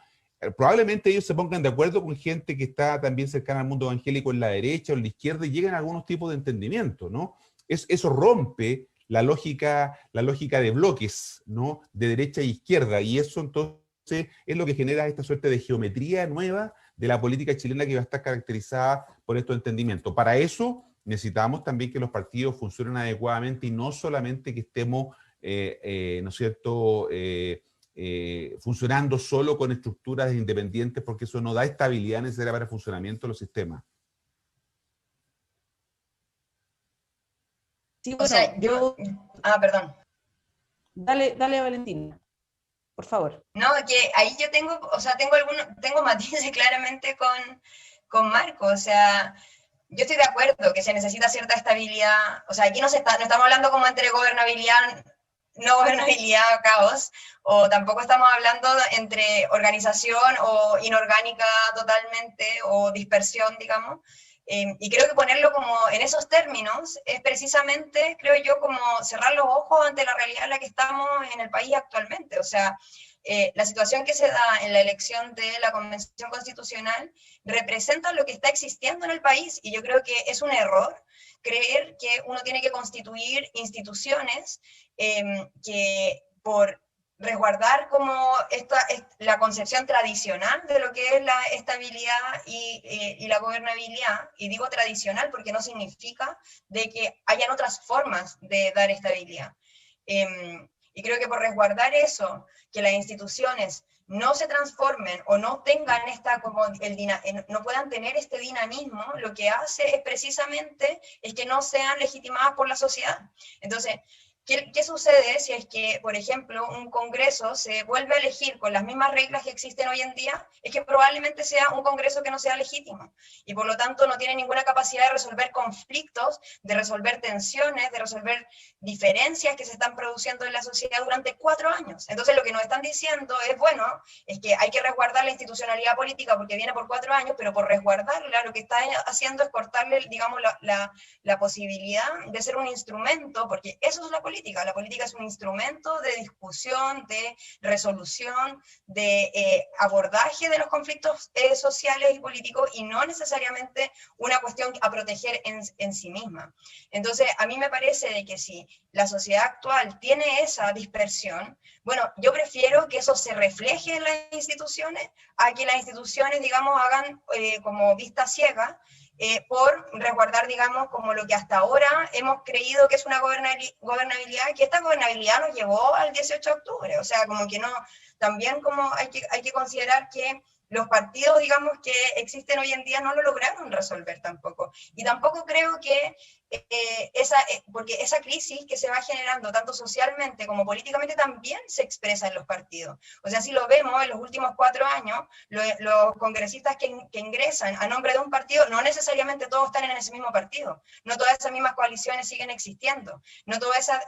Probablemente ellos se pongan de acuerdo con gente que está también cercana al mundo evangélico en la derecha o en la izquierda y llegan a algunos tipos de entendimiento, ¿no? Eso rompe la lógica de bloques, ¿no?, de derecha e izquierda, y eso entonces es lo que genera esta suerte de geometría nueva de la política chilena que va a estar caracterizada por estos entendimientos. Para eso necesitamos también que los partidos funcionen adecuadamente y no solamente que estemos, ¿no es cierto?, funcionando solo con estructuras independientes, porque eso no da estabilidad necesaria para el funcionamiento de los sistemas. Sí, bueno, o sea, perdón. Dale, Valentina, por favor. No, que ahí yo tengo, o sea, tengo matices claramente con Marco, o sea, yo estoy de acuerdo que se necesita cierta estabilidad, o sea, aquí no estamos hablando como entre gobernabilidad, no gobernabilidad, caos, o tampoco estamos hablando entre organización o inorgánica totalmente, o dispersión, digamos, y creo que ponerlo como en esos términos es precisamente, creo yo, como cerrar los ojos ante la realidad en la que estamos en el país actualmente, o sea, la situación que se da en la elección de la Convención Constitucional representa lo que está existiendo en el país, y yo creo que es un error creer que uno tiene que constituir instituciones que por resguardar como la concepción tradicional de lo que es la estabilidad y la gobernabilidad, y digo tradicional porque no significa de que hayan otras formas de dar estabilidad. Y creo que por resguardar eso, que las instituciones no se transformen o no tengan no puedan tener este dinamismo, lo que hace es precisamente que no sean legitimadas por la sociedad. Entonces, ¿qué sucede si es que, por ejemplo, un congreso se vuelve a elegir con las mismas reglas que existen hoy en día? Es que probablemente sea un congreso que no sea legítimo, y por lo tanto no tiene ninguna capacidad de resolver conflictos, de resolver tensiones, de resolver diferencias que se están produciendo en la sociedad durante 4 años. Entonces lo que nos están diciendo es, bueno, es que hay que resguardar la institucionalidad política porque viene por 4 años, pero por resguardarla lo que está haciendo es cortarle, digamos, la posibilidad de ser un instrumento, porque eso es la política. La política es un instrumento de discusión, de resolución, de abordaje de los conflictos sociales y políticos, y no necesariamente una cuestión a proteger en sí misma. Entonces, a mí me parece de que si la sociedad actual tiene esa dispersión, bueno, yo prefiero que eso se refleje en las instituciones a que las instituciones, digamos, hagan como vista ciega, por resguardar, digamos, como lo que hasta ahora hemos creído que es una gobernabilidad, que esta gobernabilidad nos llevó al 18 de octubre, o sea, como que no, también como hay que considerar que los partidos, digamos, que existen hoy en día no lo lograron resolver tampoco, y tampoco creo que porque esa crisis que se va generando tanto socialmente como políticamente también se expresa en los partidos. O sea, si lo vemos en los últimos 4 años, los congresistas que ingresan a nombre de un partido, no necesariamente todos están en ese mismo partido, no todas esas mismas coaliciones siguen existiendo, no todas esas,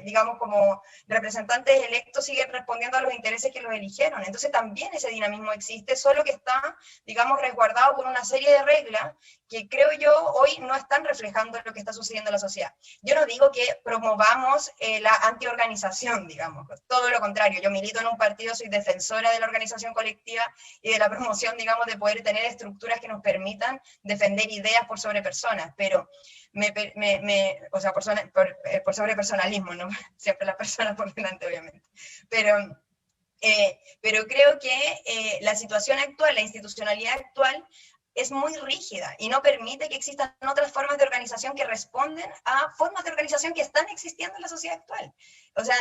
digamos, como representantes electos siguen respondiendo a los intereses que los eligieron. Entonces también ese dinamismo existe, solo que está, digamos, resguardado por una serie de reglas que creo yo hoy no están reflejando lo que está sucediendo en la sociedad. Yo no digo que promovamos la antiorganización, digamos, todo lo contrario. Yo milito en un partido, soy defensora de la organización colectiva y de la promoción, digamos, de poder tener estructuras que nos permitan defender ideas por sobre personas, pero o sea, por sobre personalismo, ¿no? Siempre las personas por delante, obviamente. Pero creo que la situación actual, la institucionalidad actual, es muy rígida y no permite que existan otras formas de organización que responden a formas de organización que están existiendo en la sociedad actual. O sea,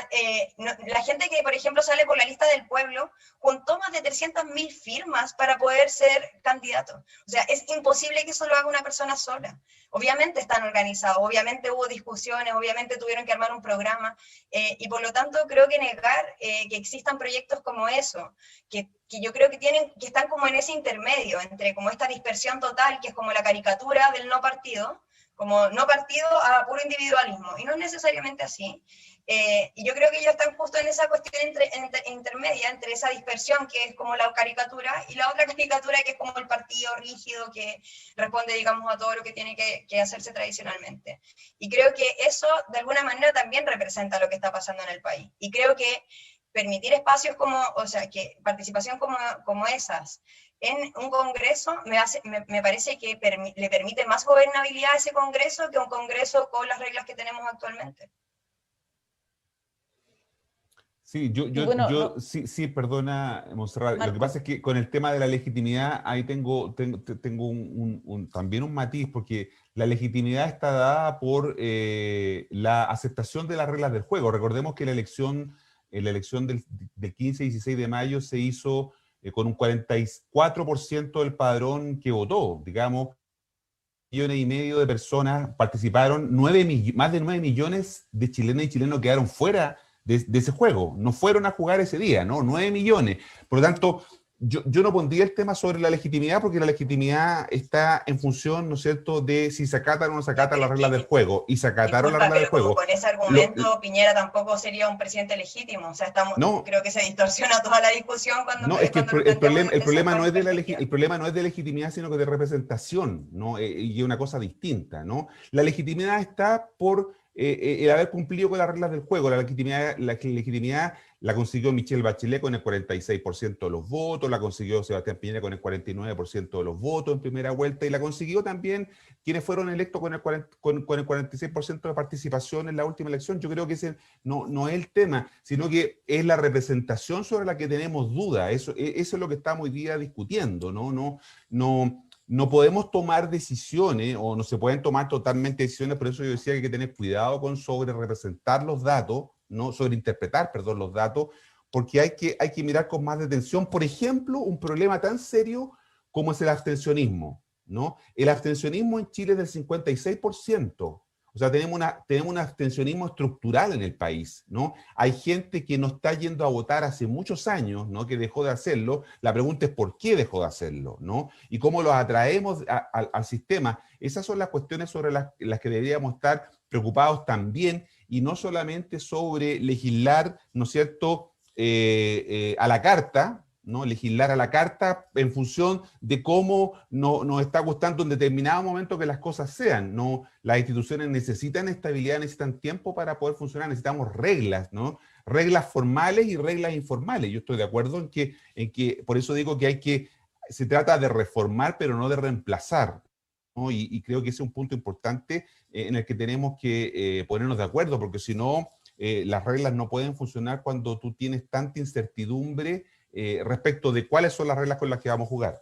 la gente que, por ejemplo, sale por la lista del pueblo juntó más de 300.000 firmas para poder ser candidato. O sea, es imposible que eso lo haga una persona sola. Obviamente están organizados, obviamente hubo discusiones, obviamente tuvieron que armar un programa, y por lo tanto creo que negar que existan proyectos como eso, que yo creo que están como en ese intermedio, entre como esta dispersión total, que es como la caricatura del no partido, como no partido a puro individualismo, y no es necesariamente así. Y yo creo que ellos están justo en esa cuestión intermedia, entre esa dispersión que es como la caricatura, y la otra caricatura que es como el partido rígido que responde, digamos, a todo lo que tiene que hacerse tradicionalmente. Y creo que eso, de alguna manera, también representa lo que está pasando en el país. Y creo que permitir espacios como, o sea, que participación como esas en un congreso me parece que le permite más gobernabilidad a ese congreso que un congreso con las reglas que tenemos actualmente. Sí, sí, perdona, Montserrat. Marco. Lo que pasa es que con el tema de la legitimidad, ahí tengo también un matiz, porque la legitimidad está dada por la aceptación de las reglas del juego. Recordemos que la elección del 15 y 16 de mayo se hizo con un 44% del padrón que votó, digamos. 1,5 millones de personas participaron, más de 9 millones de chilenas y chilenos quedaron fuera de ese juego, no fueron a jugar ese día, ¿no? 9 millones. Por lo tanto, yo no pondría el tema sobre la legitimidad, porque la legitimidad está en función, ¿no es cierto?, de si se acatan o no se acatan las reglas del juego, y se acataron las reglas del juego. Con ese argumento, Piñera tampoco sería un presidente legítimo, o sea, creo que se distorsiona toda la discusión cuando... No, es que el problema no es de legitimidad, sino que de representación, ¿no? Y es una cosa distinta, ¿no? La legitimidad está por el haber cumplido con las reglas del juego. La legitimidad la consiguió Michelle Bachelet con el 46% de los votos, la consiguió Sebastián Piñera con el 49% de los votos en primera vuelta, y la consiguió también quienes fueron electos con el 46% de participación en la última elección. Yo creo que ese no es el tema, sino que es la representación sobre la que tenemos duda. Eso es lo que estamos hoy día discutiendo, ¿no? No podemos tomar decisiones, o no se pueden tomar totalmente decisiones. Por eso yo decía que hay que tener cuidado con sobre-representar los datos, no sobreinterpretar, perdón, los datos, porque hay que mirar con más detención. Por ejemplo, un problema tan serio como es el abstencionismo, ¿no? El abstencionismo en Chile es del 56%. O sea, tenemos un abstencionismo estructural en el país, ¿no? Hay gente que no está yendo a votar hace muchos años, ¿no?, que dejó de hacerlo. La pregunta es por qué dejó de hacerlo, ¿no? Y cómo los atraemos al sistema. Esas son las cuestiones sobre las que deberíamos estar preocupados también, y no solamente sobre legislar, ¿no es cierto?, a la carta, ¿no? Legislar a la carta en función de cómo nos está gustando en determinado momento que las cosas sean, ¿no? Las instituciones necesitan estabilidad, necesitan tiempo para poder funcionar, necesitamos reglas, ¿no? Reglas formales y reglas informales. Yo estoy de acuerdo en que por eso digo que se trata de reformar, pero no de reemplazar, ¿no? Y creo que ese es un punto importante en el que tenemos que ponernos de acuerdo, porque si no, las reglas no pueden funcionar cuando tú tienes tanta incertidumbre respecto de cuáles son las reglas con las que vamos a jugar.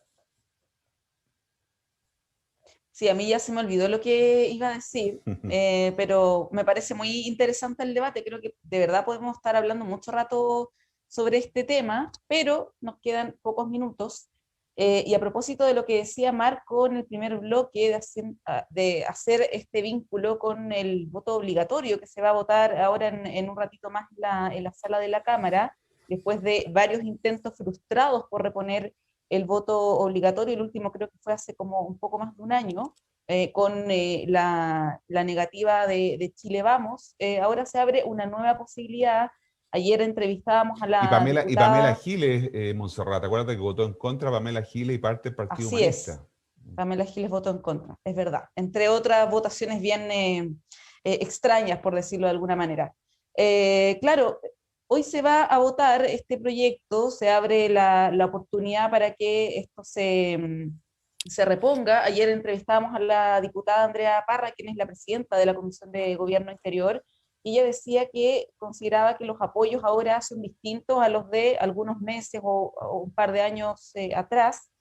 Sí, a mí ya se me olvidó lo que iba a decir, pero me parece muy interesante el debate. Creo que de verdad podemos estar hablando mucho rato sobre este tema, pero nos quedan pocos minutos. Y a propósito de lo que decía Marco en el primer bloque, de hacer este vínculo con el voto obligatorio que se va a votar ahora en un ratito más en la sala de la Cámara, después de varios intentos frustrados por reponer el voto obligatorio. El último creo que fue hace como un poco más de un año, con la negativa de Chile Vamos. Ahora se abre una nueva posibilidad. Ayer entrevistábamos a la Pamela diputada... Giles, Montserrat, acuérdate que votó en contra Pamela Giles y parte del Partido Humanista. Así es, Pamela Giles votó en contra, es verdad. Entre otras votaciones bien extrañas, por decirlo de alguna manera. Claro, hoy se va a votar este proyecto, se abre la oportunidad para que esto se reponga. Ayer entrevistábamos a la diputada Andrea Parra, quien es la presidenta de la Comisión de Gobierno Interior, y ella decía que consideraba que los apoyos ahora son distintos a los de algunos meses o un par de años atrás.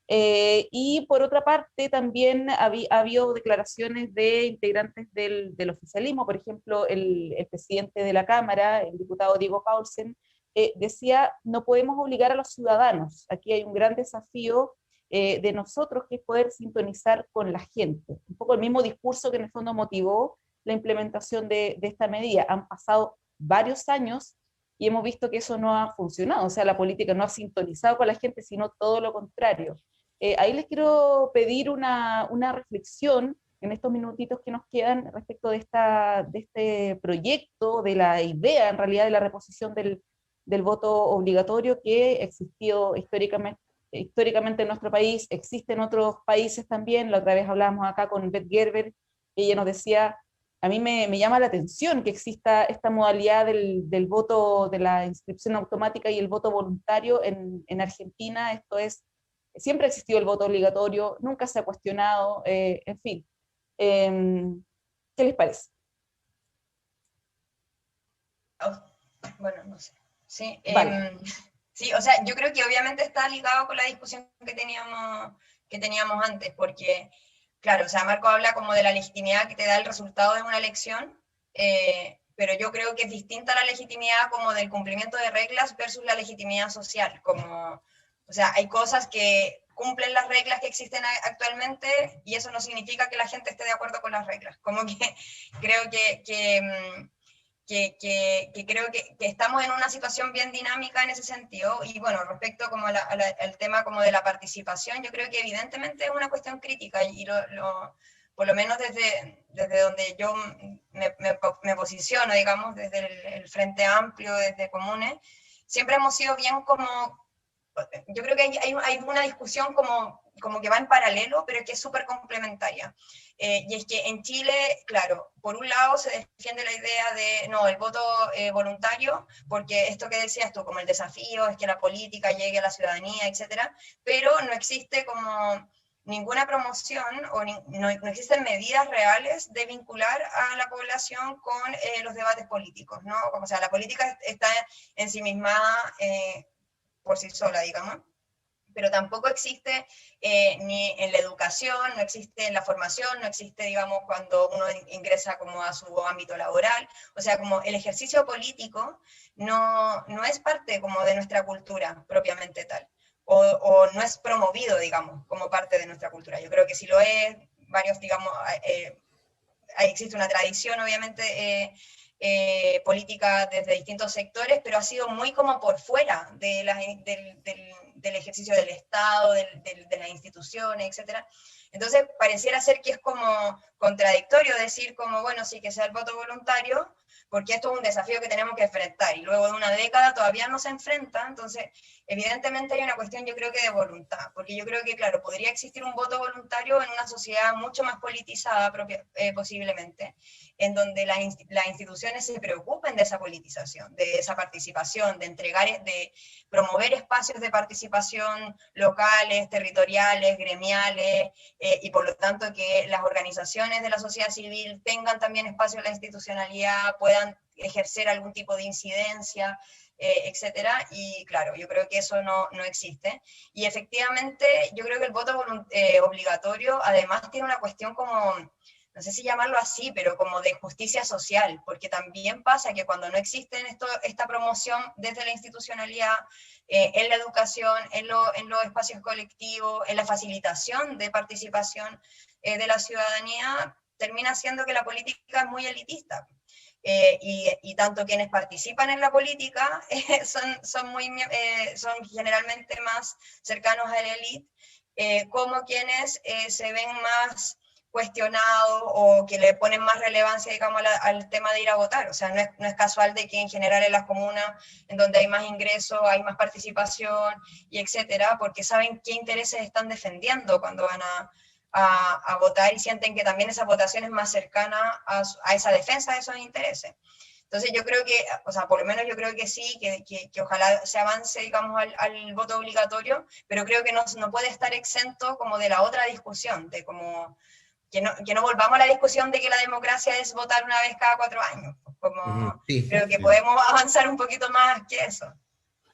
Y por otra parte también ha habido declaraciones de integrantes del oficialismo. Por ejemplo, el presidente de la Cámara, el diputado Diego Paulsen, decía: no podemos obligar a los ciudadanos, aquí hay un gran desafío de nosotros, que es poder sintonizar con la gente. Un poco el mismo discurso que en el fondo motivó la implementación de esta medida. Han pasado varios años y hemos visto que eso no ha funcionado, o sea, la política no ha sintonizado con la gente, sino todo lo contrario. Ahí les quiero pedir una reflexión en estos minutitos que nos quedan respecto de este proyecto, de la idea en realidad de la reposición del voto obligatorio que existió históricamente en nuestro país, existe en otros países también. La otra vez hablábamos acá con Beth Gerber, ella nos decía, a mí me llama la atención que exista esta modalidad del voto, de la inscripción automática y el voto voluntario en Argentina. Esto es, siempre ha existido el voto obligatorio, nunca se ha cuestionado, en fin. ¿Qué les parece? Bueno, no sé. Sí, Vale. sí, o sea, yo creo que obviamente está ligado con la discusión que teníamos antes, porque, claro, o sea, Marco habla como de la legitimidad que te da el resultado de una elección, pero yo creo que es distinta la legitimidad como del cumplimiento de reglas versus la legitimidad social, como, o sea, hay cosas que cumplen las reglas que existen actualmente y eso no significa que la gente esté de acuerdo con las reglas, como que creo que creo que estamos en una situación bien dinámica en ese sentido, y bueno, respecto como al tema como de la participación, yo creo que evidentemente es una cuestión crítica, y por lo menos desde donde yo me posiciono, digamos, desde el Frente Amplio, desde Comunes, siempre hemos sido bien como, yo creo que hay una discusión como que va en paralelo, pero que es súper complementaria. Y es que en Chile, claro, por un lado se defiende la idea de, no, el voto voluntario, porque esto que decías tú, como el desafío es que la política llegue a la ciudadanía, etcétera, pero no existe como ninguna promoción o no existen medidas reales de vincular a la población con los debates políticos, ¿no? Como, o sea, la política está ensimismada por sí sola, digamos, pero tampoco existe ni en la educación, no existe en la formación, no existe, digamos, cuando uno ingresa como a su ámbito laboral. O sea, como el ejercicio político no es parte como de nuestra cultura propiamente tal, o no es promovido, digamos, como parte de nuestra cultura. Yo creo que sí lo es, varios, digamos, existe una tradición, obviamente, política desde distintos sectores, pero ha sido muy como por fuera del ejercicio del Estado, de las instituciones, etc. Entonces, pareciera ser que es como contradictorio decir como, bueno, sí que sea el voto voluntario, porque esto es un desafío que tenemos que enfrentar, y luego de una década todavía no se enfrenta. Entonces, evidentemente hay una cuestión, yo creo que de voluntad, porque yo creo que, claro, podría existir un voto voluntario en una sociedad mucho más politizada posiblemente, en donde las instituciones se preocupen de esa politización, de esa participación, de promover espacios de participación locales, territoriales, gremiales, y por lo tanto que las organizaciones de la sociedad civil tengan también espacio en la institucionalidad, puedan ejercer algún tipo de incidencia, etcétera. Y claro, yo creo que eso no existe. Y efectivamente, yo creo que el voto obligatorio además tiene una cuestión como, no sé si llamarlo así, pero como de justicia social, porque también pasa que cuando no existe esta promoción desde la institucionalidad, en la educación, en los espacios colectivos, en la facilitación de participación de la ciudadanía, termina siendo que la política es muy elitista. Y tanto quienes participan en la política son generalmente más cercanos a la élite, como quienes se ven más cuestionados o que le ponen más relevancia, digamos, al tema de ir a votar. O sea, no es casual de que en general en las comunas, en donde hay más ingresos, hay más participación, y etcétera, porque saben qué intereses están defendiendo cuando van a votar, y sienten que también esa votación es más cercana a esa defensa de esos intereses. Entonces yo creo que, o sea, por lo menos yo creo que sí, que ojalá se avance, digamos, al voto obligatorio, pero creo que no puede estar exento como de la otra discusión, de como que no volvamos a la discusión de que la democracia es votar una vez cada 4 años. Como, sí, creo que podemos avanzar un poquito más que eso.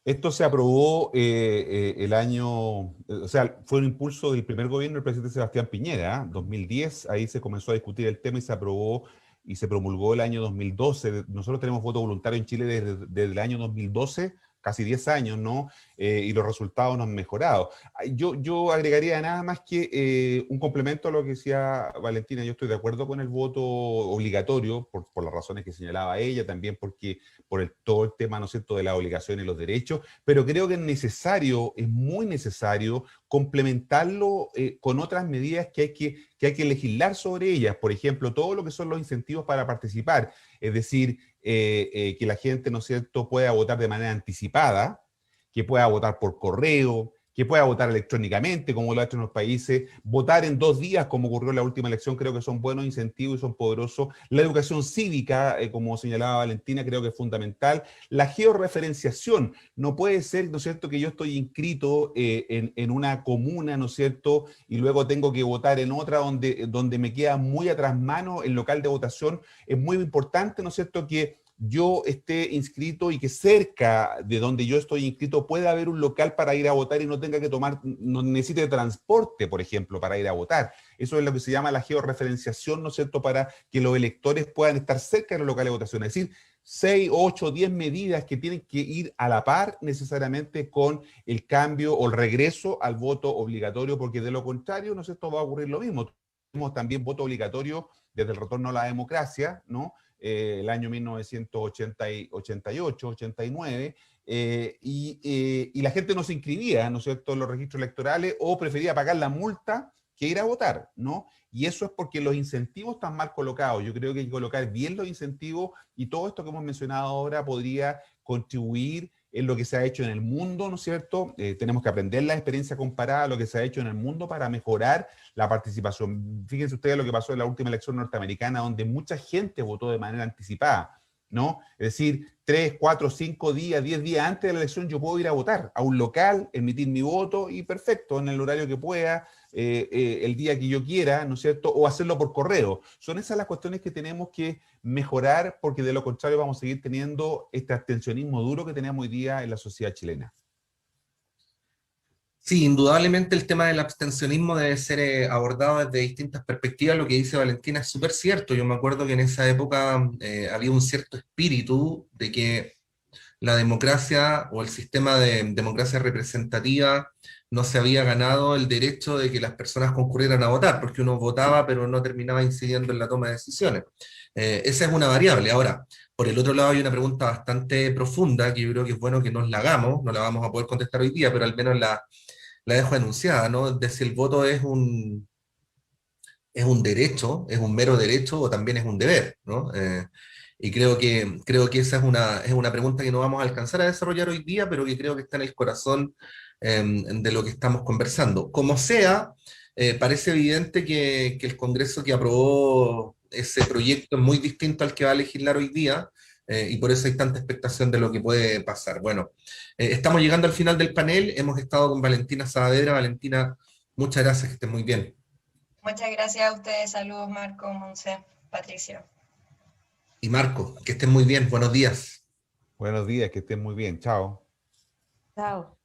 Esto se aprobó el año, o sea, fue un impulso del primer gobierno del presidente Sebastián Piñera, 2010, ahí se comenzó a discutir el tema y se aprobó y se promulgó el año 2012. Nosotros tenemos voto voluntario en Chile desde el año 2012, casi 10 años, ¿no? Y los resultados no han mejorado. Yo agregaría nada más que un complemento a lo que decía Valentina. Yo estoy de acuerdo con el voto obligatorio, por las razones que señalaba ella, también porque por todo el tema, ¿no es cierto?, de las obligaciones y los derechos, pero creo que es muy necesario complementarlo con otras medidas que que hay que legislar sobre ellas. Por ejemplo, todo lo que son los incentivos para participar, es decir, que la gente, ¿no es cierto?, pueda votar de manera anticipada, que pueda votar por correo, que pueda votar electrónicamente, como lo ha hecho en los países, votar en 2 días, como ocurrió en la última elección, creo que son buenos incentivos y son poderosos. La educación cívica, como señalaba Valentina, creo que es fundamental. La georreferenciación, no puede ser, ¿no es cierto?, que yo estoy inscrito en una comuna, ¿no es cierto?, y luego tengo que votar en otra donde me queda muy atrás mano el local de votación. Es muy importante, ¿no es cierto?, que yo esté inscrito y que cerca de donde yo estoy inscrito pueda haber un local para ir a votar y no tenga que no necesite transporte, por ejemplo, para ir a votar. Eso es lo que se llama la georreferenciación, ¿no es cierto?, para que los electores puedan estar cerca de los locales de votación. Es decir, 6, 8, 10 medidas que tienen que ir a la par necesariamente con el cambio o el regreso al voto obligatorio, porque de lo contrario, ¿no es cierto?, va a ocurrir lo mismo. Tenemos también voto obligatorio desde el retorno a la democracia, ¿no?, el año 1988, 89, y la gente no se inscribía, ¿no es cierto?, en los registros electorales o prefería pagar la multa que ir a votar, ¿no? Y eso es porque los incentivos están mal colocados. Yo creo que hay que colocar bien los incentivos y todo esto que hemos mencionado ahora podría contribuir en lo que se ha hecho en el mundo, ¿no es cierto? Tenemos que aprender la experiencia comparada a lo que se ha hecho en el mundo para mejorar la participación. Fíjense ustedes lo que pasó en la última elección norteamericana, donde mucha gente votó de manera anticipada, ¿no? Es decir, 3, 4, 5 días, 10 días antes de la elección yo puedo ir a votar a un local, emitir mi voto y perfecto, en el horario que pueda, el día que yo quiera, ¿no es cierto? O hacerlo por correo. Son esas las cuestiones que tenemos que mejorar, porque de lo contrario vamos a seguir teniendo este abstencionismo duro que tenemos hoy día en la sociedad chilena. Sí, indudablemente el tema del abstencionismo debe ser abordado desde distintas perspectivas. Lo que dice Valentina es súper cierto. Yo me acuerdo que en esa época había un cierto espíritu de que la democracia o el sistema de democracia representativa no se había ganado el derecho de que las personas concurrieran a votar, porque uno votaba pero no terminaba incidiendo en la toma de decisiones. Esa es una variable. Ahora, por el otro lado hay una pregunta bastante profunda que yo creo que es bueno que nos la hagamos, no la vamos a poder contestar hoy día, pero al menos la dejo enunciada, ¿no? De si el voto es un derecho, es un mero derecho o también es un deber, ¿no? Y creo que esa es una pregunta que no vamos a alcanzar a desarrollar hoy día, pero que creo que está en el corazón de lo que estamos conversando. Como sea, parece evidente que el Congreso que aprobó ese proyecto es muy distinto al que va a legislar hoy día, y por eso hay tanta expectación de lo que puede pasar. Bueno, estamos llegando al final del panel, hemos estado con Valentina Saavedra. Valentina, muchas gracias, que estés muy bien. Muchas gracias a ustedes, saludos Marco, Monse, Patricio. Y Marco, que estén muy bien, buenos días. Buenos días, que estén muy bien. Chao. Chao.